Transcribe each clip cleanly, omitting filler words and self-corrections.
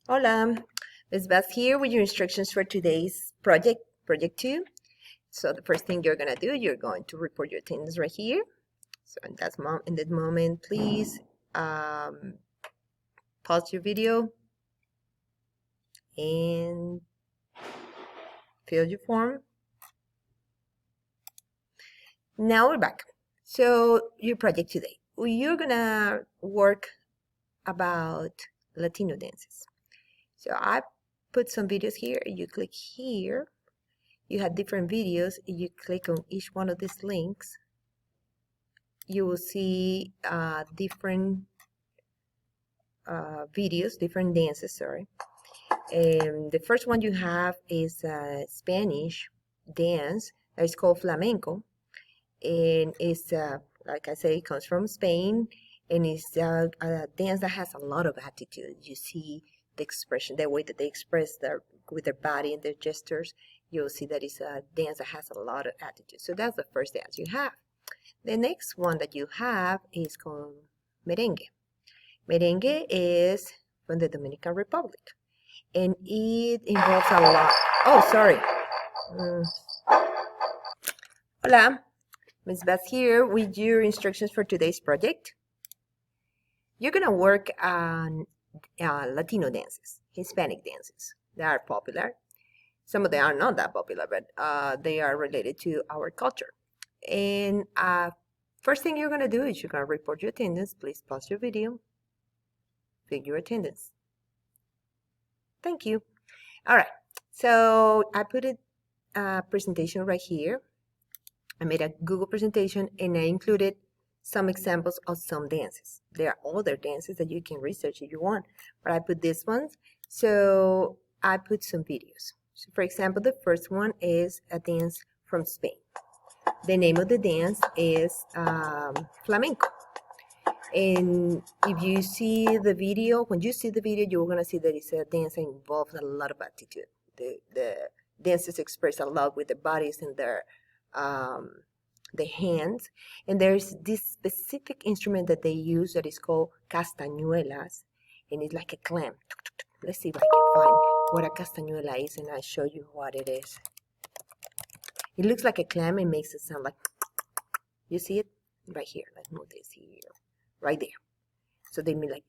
Hola, Ms. Beth here with your instructions for today's project 2. So the first thing you're gonna do, you're going to report your attendance right here. So in that moment, please um, pause your video and fill your form. Now we're back. So your project today, you're gonna work about Latino dances. So I put some videos here. You click here. You have different videos. You click on each one of these links. You will see different videos, different dances, sorry. The first one you have is a Spanish dance that is called flamenco. And it's, like I say, it comes from Spain. And it's a dance that has a lot of attitude. You see the expression, the way that they express with their body and their gestures. You'll see that it's a dance that has a lot of attitude. So that's the first dance you have. The next one that you have is called merengue. Merengue is from the Dominican Republic, and it involves a lot. Oh, sorry. Mm. Hola, Ms. Beth here with your instructions for today's project. You're gonna work on Latino dances, Hispanic dances. They are popular. Some of them are not that popular, but they are related to our culture. And first thing you're gonna do is you're gonna report your attendance. Please pause your video. Fill your attendance. Thank you. All right. So I put a presentation right here. I made a Google presentation and I included some examples of some dances. There are other dances that you can research if you want, but I put these ones. So I put some videos. So for example, the first one is a dance from Spain. The name of the dance is flamenco. And if you see the video, when you see the video, you're gonna see that it's a dance that involves a lot of attitude. The dancers express a lot with their bodies and the hands. And there's this specific instrument that they use that is called castañuelas, and it's like a clam. Let's see if I can find what a castañuela is, and I'll show you what it is. It looks like a clam. It makes it sound like. You see it right here. Let's move this here, right there. So they mean like.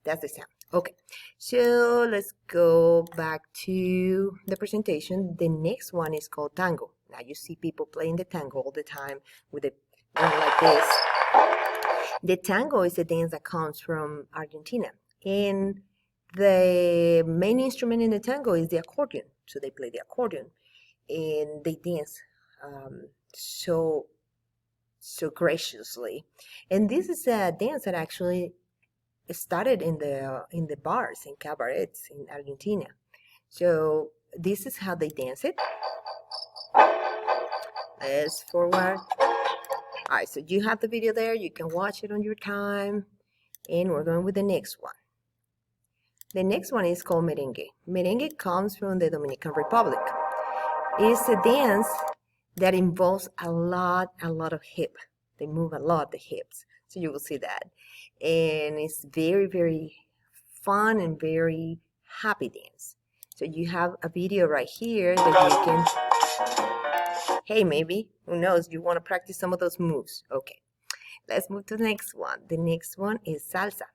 That's the sound. Okay, so let's go back to the presentation. The next one is called tango. Now you see people playing the tango all the time with it like this. The tango is a dance that comes from Argentina, and the main instrument in the tango is the accordion. So they play the accordion, and they dance so graciously. And this is a dance that actually started in the bars and cabarets in Argentina. So this is how they dance it. Let's forward. All right, so you have the video there. You can watch it on your time. And we're going with the next one. The next one is called merengue. Merengue comes from the Dominican Republic. It's a dance that involves a lot of hip. They move a lot the hips. So you will see that. And it's very, very fun and very happy dance. So you have a video right here that you can, hey, maybe, who knows, you want to practice some of those moves. Okay, let's move to the next one. The next one is salsa.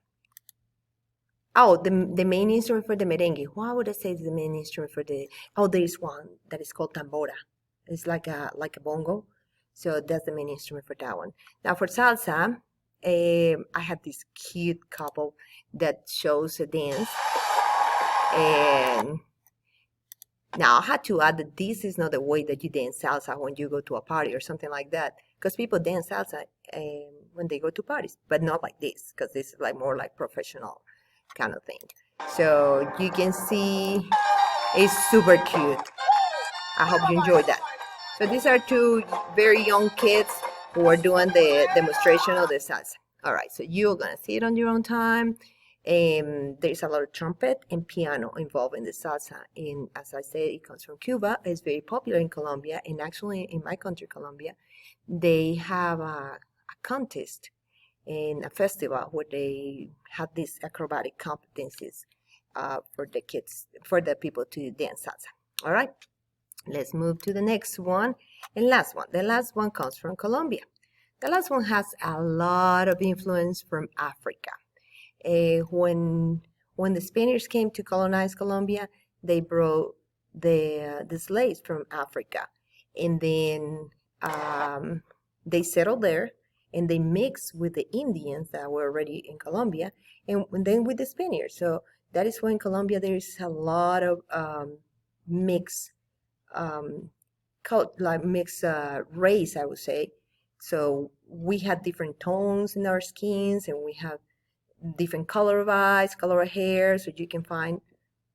Oh, the main instrument for the merengue. What would I say is the main instrument for the, oh, there is one that is called tambora. It's like a bongo. So that's the main instrument for that one. Now for salsa, I have this cute couple that shows a dance. And now I had to add that this is not the way that you dance salsa when you go to a party or something like that. Because people dance salsa when they go to parties, but not like this, because this is like more like professional kind of thing. So you can see it's super cute. I hope you enjoyed that. So these are two very young kids who are doing the demonstration of the salsa. All right, so you're gonna see it on your own time. There's a lot of trumpet and piano involved in the salsa. And as I said, it comes from Cuba. It's very popular in Colombia, and actually in my country, Colombia, they have a contest and a festival where they have these acrobatic competencies for the kids, for the people to dance salsa. All right, let's move to the next one and last one. The last one comes from Colombia. The last one has a lot of influence from Africa. When the Spaniards came to colonize Colombia, they brought the slaves from Africa, and then they settled there, and they mixed with the Indians that were already in Colombia, and then with the Spaniards. So that is why in Colombia there is a lot of mixed race, I would say. So we have different tones in our skins, and we have different color of eyes, color of hair, so you can find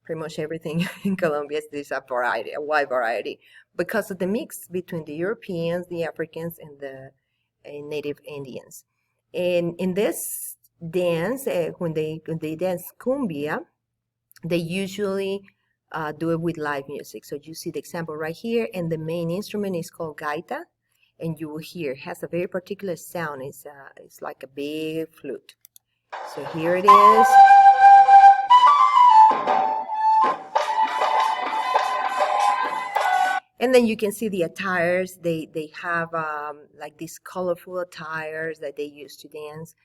pretty much everything in Colombia. There's a variety, a wide variety, because of the mix between the Europeans, the Africans, and the native Indians. And in this dance, when they dance cumbia, they usually do it with live music. So you see the example right here, and the main instrument is called gaita, and you will hear it has a very particular sound. It's like a big flute. So here it is. And then you can see the attires. They have like these colorful attires that they use to dance,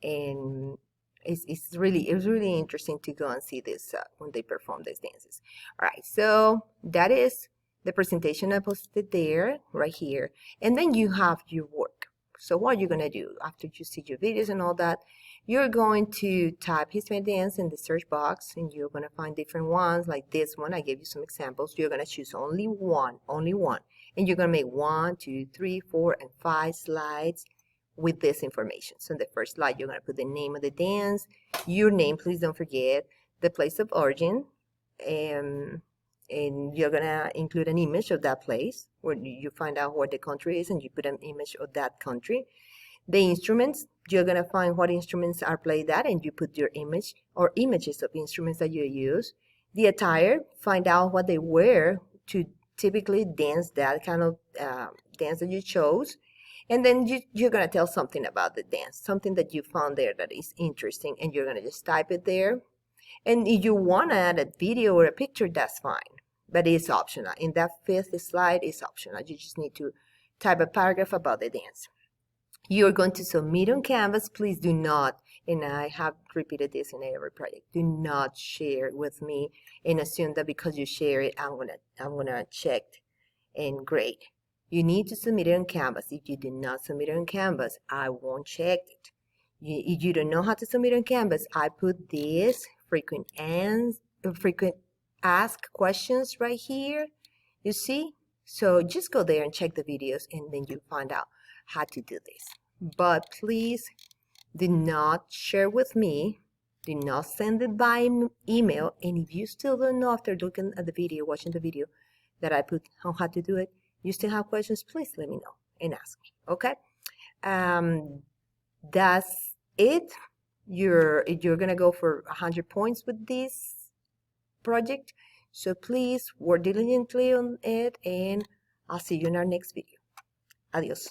and it's really interesting to go and see this when they perform these dances. All right, so that is the presentation I posted there, right here, and then you have your work. So what you're gonna do after you see your videos and all that, you're going to type Hispanic dance in the search box, and you're gonna find different ones like this one. I gave you some examples. You're gonna choose only one, and you're gonna make 1, 2, 3, 4, and 5 slides with this information. So in the first slide, you're gonna put the name of the dance, your name, please don't forget, the place of origin, and you're gonna include an image of that place where you find out what the country is, and you put an image of that country. The instruments, you're gonna find what instruments are played at, and you put your image or images of instruments that you use. The attire, find out what they wear to typically dance that kind of dance that you chose. And then you're gonna tell something about the dance, something that you found there that is interesting, and you're gonna just type it there. And if you want to add a video or a picture, that's fine, but it's optional. In that 5th slide, it's optional. You just need to type a paragraph about the dance. You're going to submit on Canvas. Please do not, and I have repeated this in every project, do not share with me and assume that because you share it, I'm gonna check and grade. You need to submit it on Canvas. If you do not submit it on Canvas, I won't check it. If you don't know how to submit on Canvas, I put this frequent ask questions right here. You see? So just go there and check the videos, and then you find out how to do this. But please do not share with me. Do not send it by email. And if you still don't know after looking at the video, watching the video that I put on how to do it, you still have questions, please let me know and ask me, okay? That's it. You're gonna go for 100 points with this project. So please work diligently on it, and I'll see you in our next video. Adios.